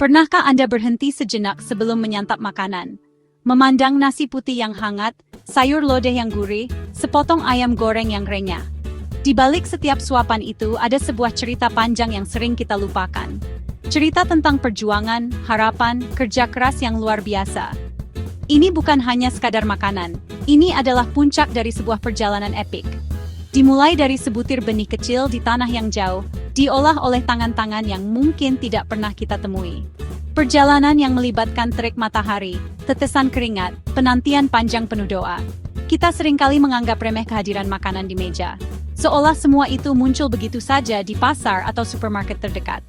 Pernahkah Anda berhenti sejenak sebelum menyantap makanan? Memandang nasi putih yang hangat, sayur lodeh yang gurih, sepotong ayam goreng yang renyah. Di balik setiap suapan itu ada sebuah cerita panjang yang sering kita lupakan. Cerita tentang perjuangan, harapan, kerja keras yang luar biasa. Ini bukan hanya sekadar makanan, ini adalah puncak dari sebuah perjalanan epik. Dimulai dari sebutir benih kecil di tanah yang jauh, diolah oleh tangan-tangan yang mungkin tidak pernah kita temui. Perjalanan yang melibatkan terik matahari, tetesan keringat, penantian panjang penuh doa. Kita seringkali menganggap remeh kehadiran makanan di meja. Seolah semua itu muncul begitu saja di pasar atau supermarket terdekat.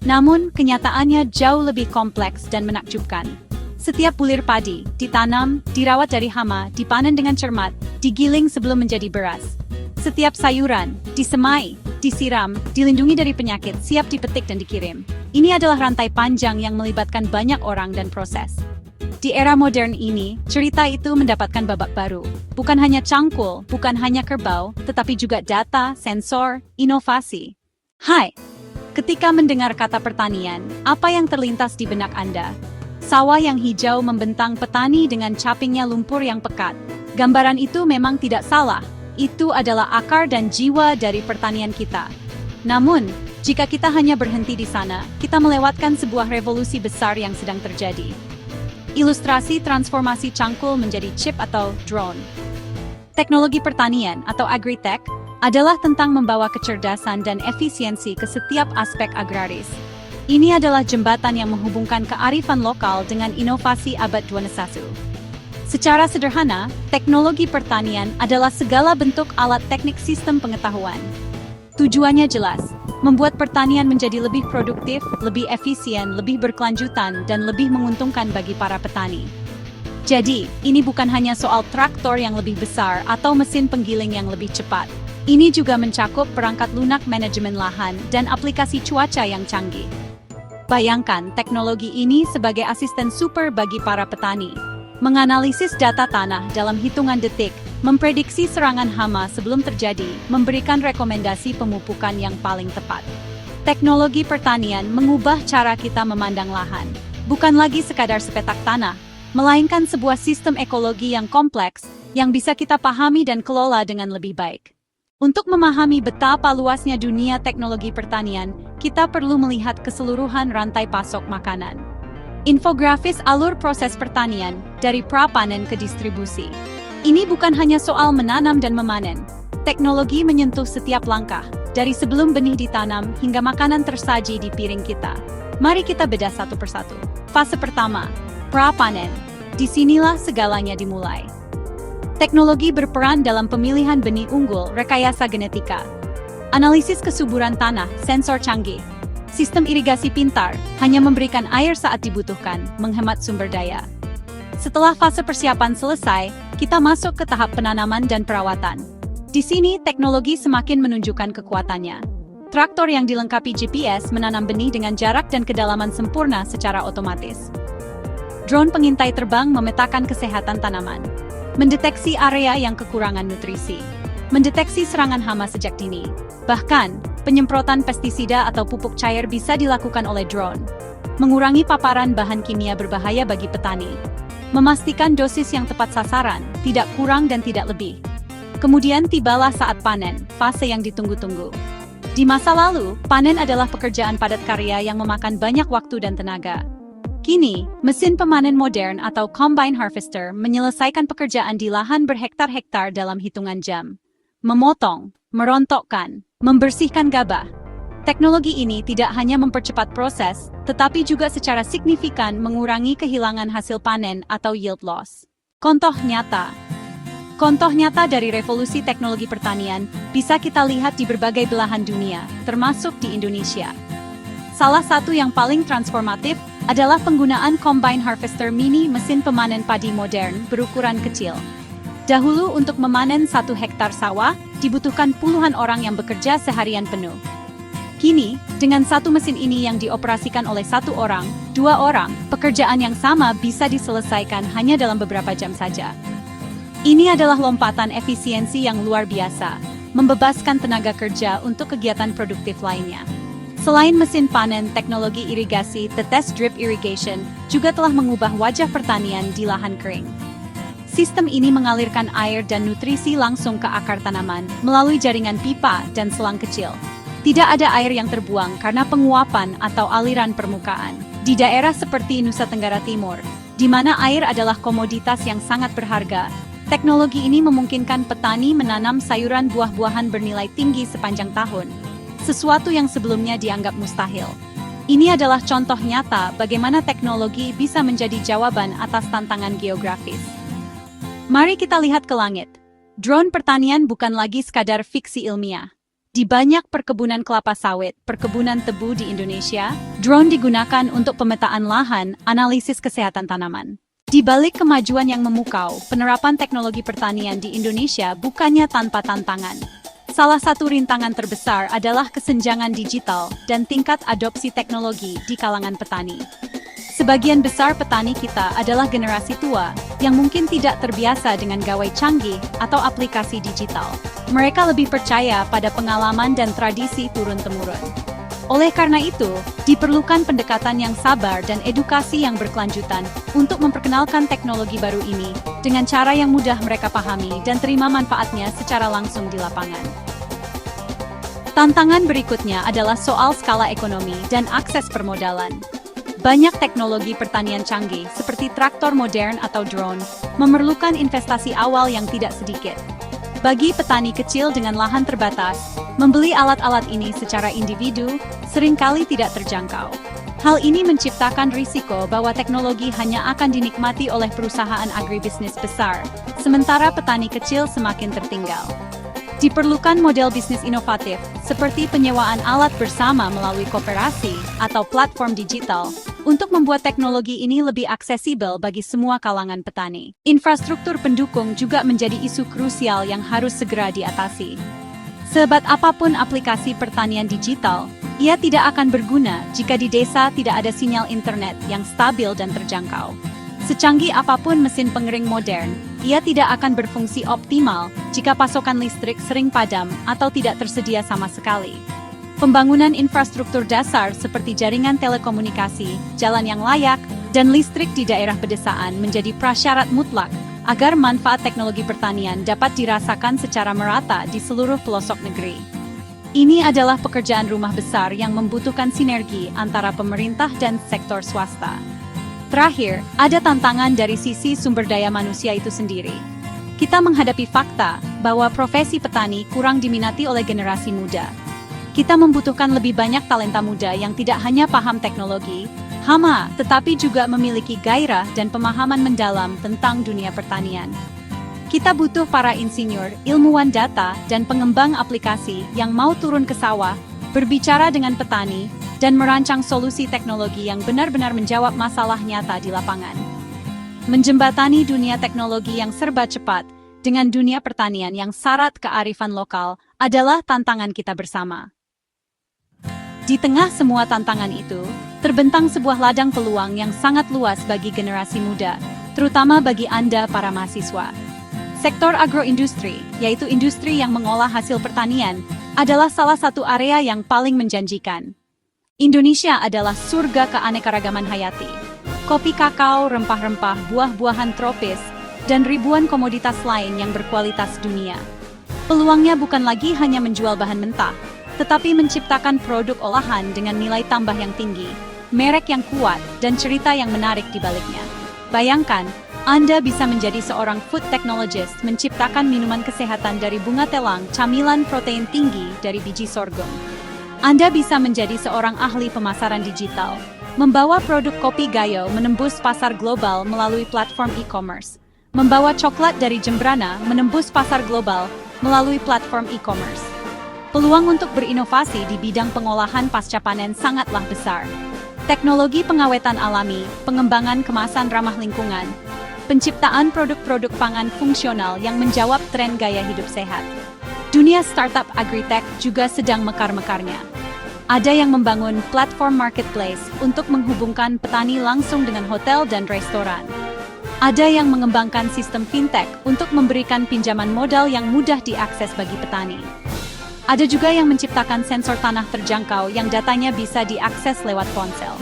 Namun, kenyataannya jauh lebih kompleks dan menakjubkan. Setiap bulir padi, ditanam, dirawat dari hama, dipanen dengan cermat, digiling sebelum menjadi beras. Setiap sayuran, disemai, disiram, dilindungi dari penyakit, siap dipetik dan dikirim. Ini adalah rantai panjang yang melibatkan banyak orang dan proses. Di era modern ini, cerita itu mendapatkan babak baru. Bukan hanya cangkul, bukan hanya kerbau, tetapi juga data, sensor, inovasi. Hai, ketika mendengar kata pertanian, apa yang terlintas di benak Anda? Sawah yang hijau membentang petani dengan capingnya lumpur yang pekat. Gambaran itu memang tidak salah. Itu adalah akar dan jiwa dari pertanian kita. Namun, jika kita hanya berhenti di sana, kita melewatkan sebuah revolusi besar yang sedang terjadi. Ilustrasi transformasi cangkul menjadi chip atau drone. Teknologi pertanian atau agritech adalah tentang membawa kecerdasan dan efisiensi ke setiap aspek agraris. Ini adalah jembatan yang menghubungkan kearifan lokal dengan inovasi abad 21. Secara sederhana, teknologi pertanian adalah segala bentuk alat teknik sistem pengetahuan. Tujuannya jelas, membuat pertanian menjadi lebih produktif, lebih efisien, lebih berkelanjutan, dan lebih menguntungkan bagi para petani. Jadi, ini bukan hanya soal traktor yang lebih besar atau mesin penggiling yang lebih cepat. Ini juga mencakup perangkat lunak manajemen lahan dan aplikasi cuaca yang canggih. Bayangkan teknologi ini sebagai asisten super bagi para petani. Menganalisis data tanah dalam hitungan detik, memprediksi serangan hama sebelum terjadi, memberikan rekomendasi pemupukan yang paling tepat. Teknologi pertanian mengubah cara kita memandang lahan. Bukan lagi sekadar sepetak tanah, melainkan sebuah sistem ekologi yang kompleks, yang bisa kita pahami dan kelola dengan lebih baik. Untuk memahami betapa luasnya dunia teknologi pertanian, kita perlu melihat keseluruhan rantai pasok makanan. Infografis alur proses pertanian, dari pra-panen ke distribusi. Ini bukan hanya soal menanam dan memanen. Teknologi menyentuh setiap langkah, dari sebelum benih ditanam hingga makanan tersaji di piring kita. Mari kita bedah satu persatu. Fase pertama, pra-panen. Disinilah segalanya dimulai. Teknologi berperan dalam pemilihan benih unggul, rekayasa genetika. Analisis kesuburan tanah, sensor canggih. Sistem irigasi pintar, hanya memberikan air saat dibutuhkan, menghemat sumber daya. Setelah fase persiapan selesai, kita masuk ke tahap penanaman dan perawatan. Di sini, teknologi semakin menunjukkan kekuatannya. Traktor yang dilengkapi GPS menanam benih dengan jarak dan kedalaman sempurna secara otomatis. Drone pengintai terbang memetakan kesehatan tanaman. Mendeteksi area yang kekurangan nutrisi. Mendeteksi serangan hama sejak dini. Bahkan, penyemprotan pestisida atau pupuk cair bisa dilakukan oleh drone. Mengurangi paparan bahan kimia berbahaya bagi petani. Memastikan dosis yang tepat sasaran, tidak kurang dan tidak lebih. Kemudian tibalah saat panen, fase yang ditunggu-tunggu. Di masa lalu, panen adalah pekerjaan padat karya yang memakan banyak waktu dan tenaga. Kini, mesin pemanen modern atau combine harvester menyelesaikan pekerjaan di lahan berhektar-hektar dalam hitungan jam. Memotong, merontokkan, membersihkan gabah. Teknologi ini tidak hanya mempercepat proses, tetapi juga secara signifikan mengurangi kehilangan hasil panen atau yield loss. Contoh nyata dari revolusi teknologi pertanian bisa kita lihat di berbagai belahan dunia, termasuk di Indonesia. Salah satu yang paling transformatif adalah penggunaan combine harvester mini, mesin pemanen padi modern berukuran kecil. Dahulu untuk memanen 1 hektar sawah, dibutuhkan puluhan orang yang bekerja seharian penuh. Kini, dengan satu mesin ini yang dioperasikan oleh 1 orang, 2 orang, pekerjaan yang sama bisa diselesaikan hanya dalam beberapa jam saja. Ini adalah lompatan efisiensi yang luar biasa, membebaskan tenaga kerja untuk kegiatan produktif lainnya. Selain mesin panen, teknologi irigasi tetes drip irrigation juga telah mengubah wajah pertanian di lahan kering. Sistem ini mengalirkan air dan nutrisi langsung ke akar tanaman melalui jaringan pipa dan selang kecil. Tidak ada air yang terbuang karena penguapan atau aliran permukaan. Di daerah seperti Nusa Tenggara Timur, di mana air adalah komoditas yang sangat berharga, teknologi ini memungkinkan petani menanam sayuran buah-buahan bernilai tinggi sepanjang tahun, sesuatu yang sebelumnya dianggap mustahil. Ini adalah contoh nyata bagaimana teknologi bisa menjadi jawaban atas tantangan geografis. Mari kita lihat ke langit. Drone pertanian bukan lagi sekadar fiksi ilmiah. Di banyak perkebunan kelapa sawit, perkebunan tebu di Indonesia, drone digunakan untuk pemetaan lahan, analisis kesehatan tanaman. Di balik kemajuan yang memukau, penerapan teknologi pertanian di Indonesia bukannya tanpa tantangan. Salah satu rintangan terbesar adalah kesenjangan digital dan tingkat adopsi teknologi di kalangan petani. Sebagian besar petani kita adalah generasi tua yang mungkin tidak terbiasa dengan gawai canggih atau aplikasi digital. Mereka lebih percaya pada pengalaman dan tradisi turun-temurun. Oleh karena itu, diperlukan pendekatan yang sabar dan edukasi yang berkelanjutan untuk memperkenalkan teknologi baru ini dengan cara yang mudah mereka pahami dan terima manfaatnya secara langsung di lapangan. Tantangan berikutnya adalah soal skala ekonomi dan akses permodalan. Banyak teknologi pertanian canggih seperti traktor modern atau drone memerlukan investasi awal yang tidak sedikit. Bagi petani kecil dengan lahan terbatas, membeli alat-alat ini secara individu seringkali tidak terjangkau. Hal ini menciptakan risiko bahwa teknologi hanya akan dinikmati oleh perusahaan agribisnis besar, sementara petani kecil semakin tertinggal. Diperlukan model bisnis inovatif, seperti penyewaan alat bersama melalui koperasi atau platform digital, untuk membuat teknologi ini lebih aksesibel bagi semua kalangan petani. Infrastruktur pendukung juga menjadi isu krusial yang harus segera diatasi. Sehebat apapun aplikasi pertanian digital, ia tidak akan berguna jika di desa tidak ada sinyal internet yang stabil dan terjangkau. Secanggih apapun mesin pengering modern, ia tidak akan berfungsi optimal jika pasokan listrik sering padam atau tidak tersedia sama sekali. Pembangunan infrastruktur dasar seperti jaringan telekomunikasi, jalan yang layak, dan listrik di daerah pedesaan menjadi prasyarat mutlak agar manfaat teknologi pertanian dapat dirasakan secara merata di seluruh pelosok negeri. Ini adalah pekerjaan rumah besar yang membutuhkan sinergi antara pemerintah dan sektor swasta. Terakhir, ada tantangan dari sisi sumber daya manusia itu sendiri. Kita menghadapi fakta bahwa profesi petani kurang diminati oleh generasi muda. Kita membutuhkan lebih banyak talenta muda yang tidak hanya paham teknologi, tetapi juga memiliki gairah dan pemahaman mendalam tentang dunia pertanian. Kita butuh para insinyur, ilmuwan data, dan pengembang aplikasi yang mau turun ke sawah, berbicara dengan petani, dan merancang solusi teknologi yang benar-benar menjawab masalah nyata di lapangan. Menjembatani dunia teknologi yang serba cepat dengan dunia pertanian yang syarat kearifan lokal adalah tantangan kita bersama. Di tengah semua tantangan itu, terbentang sebuah ladang peluang yang sangat luas bagi generasi muda, terutama bagi Anda para mahasiswa. Sektor agroindustri, yaitu industri yang mengolah hasil pertanian, adalah salah satu area yang paling menjanjikan. Indonesia adalah surga keanekaragaman hayati. Kopi kakao, rempah-rempah, buah-buahan tropis, dan ribuan komoditas lain yang berkualitas dunia. Peluangnya bukan lagi hanya menjual bahan mentah, tetapi menciptakan produk olahan dengan nilai tambah yang tinggi, merek yang kuat, dan cerita yang menarik di baliknya. Bayangkan, Anda bisa menjadi seorang food technologist menciptakan minuman kesehatan dari bunga telang, camilan protein tinggi dari biji sorghum. Anda bisa menjadi seorang ahli pemasaran digital, membawa produk kopi Gayo menembus pasar global melalui platform e-commerce, membawa coklat dari Jembrana menembus pasar global melalui platform e-commerce. Peluang untuk berinovasi di bidang pengolahan pasca panen sangatlah besar. Teknologi pengawetan alami, pengembangan kemasan ramah lingkungan, penciptaan produk-produk pangan fungsional yang menjawab tren gaya hidup sehat. Dunia startup agritech juga sedang mekar-mekarnya. Ada yang membangun platform marketplace untuk menghubungkan petani langsung dengan hotel dan restoran. Ada yang mengembangkan sistem fintech untuk memberikan pinjaman modal yang mudah diakses bagi petani. Ada juga yang menciptakan sensor tanah terjangkau yang datanya bisa diakses lewat ponsel.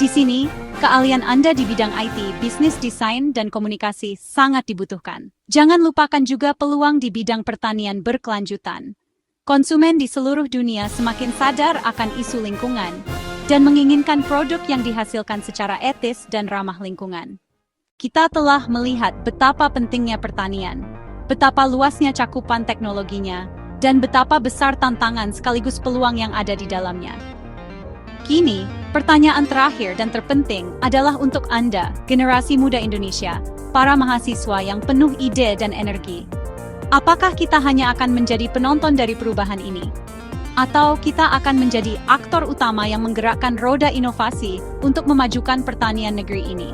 Di sini, keahlian Anda di bidang IT, bisnis desain, dan komunikasi sangat dibutuhkan. Jangan lupakan juga peluang di bidang pertanian berkelanjutan. Konsumen di seluruh dunia semakin sadar akan isu lingkungan dan menginginkan produk yang dihasilkan secara etis dan ramah lingkungan. Kita telah melihat betapa pentingnya pertanian, betapa luasnya cakupan teknologinya, dan betapa besar tantangan sekaligus peluang yang ada di dalamnya. Kini, pertanyaan terakhir dan terpenting adalah untuk Anda, generasi muda Indonesia, para mahasiswa yang penuh ide dan energi. Apakah kita hanya akan menjadi penonton dari perubahan ini? Atau kita akan menjadi aktor utama yang menggerakkan roda inovasi untuk memajukan pertanian negeri ini?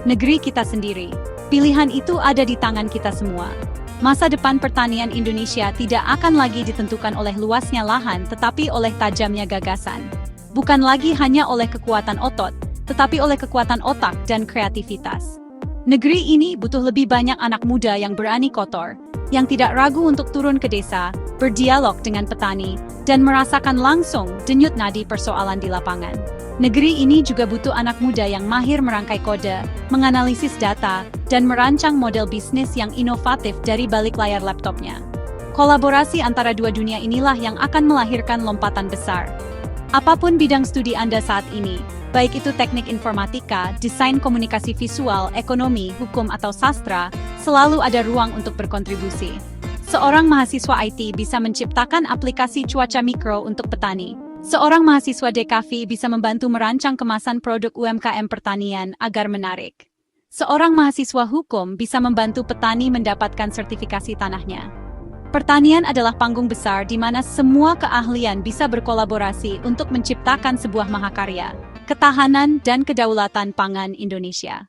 Negeri kita sendiri. Pilihan itu ada di tangan kita semua. Masa depan pertanian Indonesia tidak akan lagi ditentukan oleh luasnya lahan tetapi oleh tajamnya gagasan. Bukan lagi hanya oleh kekuatan otot, tetapi oleh kekuatan otak dan kreativitas. Negeri ini butuh lebih banyak anak muda yang berani kotor, yang tidak ragu untuk turun ke desa, berdialog dengan petani, dan merasakan langsung denyut nadi persoalan di lapangan. Negeri ini juga butuh anak muda yang mahir merangkai kode, menganalisis data, dan merancang model bisnis yang inovatif dari balik layar laptopnya. Kolaborasi antara dua dunia inilah yang akan melahirkan lompatan besar. Apapun bidang studi Anda saat ini, baik itu teknik informatika, desain komunikasi visual, ekonomi, hukum, atau sastra, selalu ada ruang untuk berkontribusi. Seorang mahasiswa IT bisa menciptakan aplikasi cuaca mikro untuk petani. Seorang mahasiswa DKV bisa membantu merancang kemasan produk UMKM pertanian agar menarik. Seorang mahasiswa hukum bisa membantu petani mendapatkan sertifikasi tanahnya. Pertanian adalah panggung besar di mana semua keahlian bisa berkolaborasi untuk menciptakan sebuah mahakarya, ketahanan dan kedaulatan pangan Indonesia.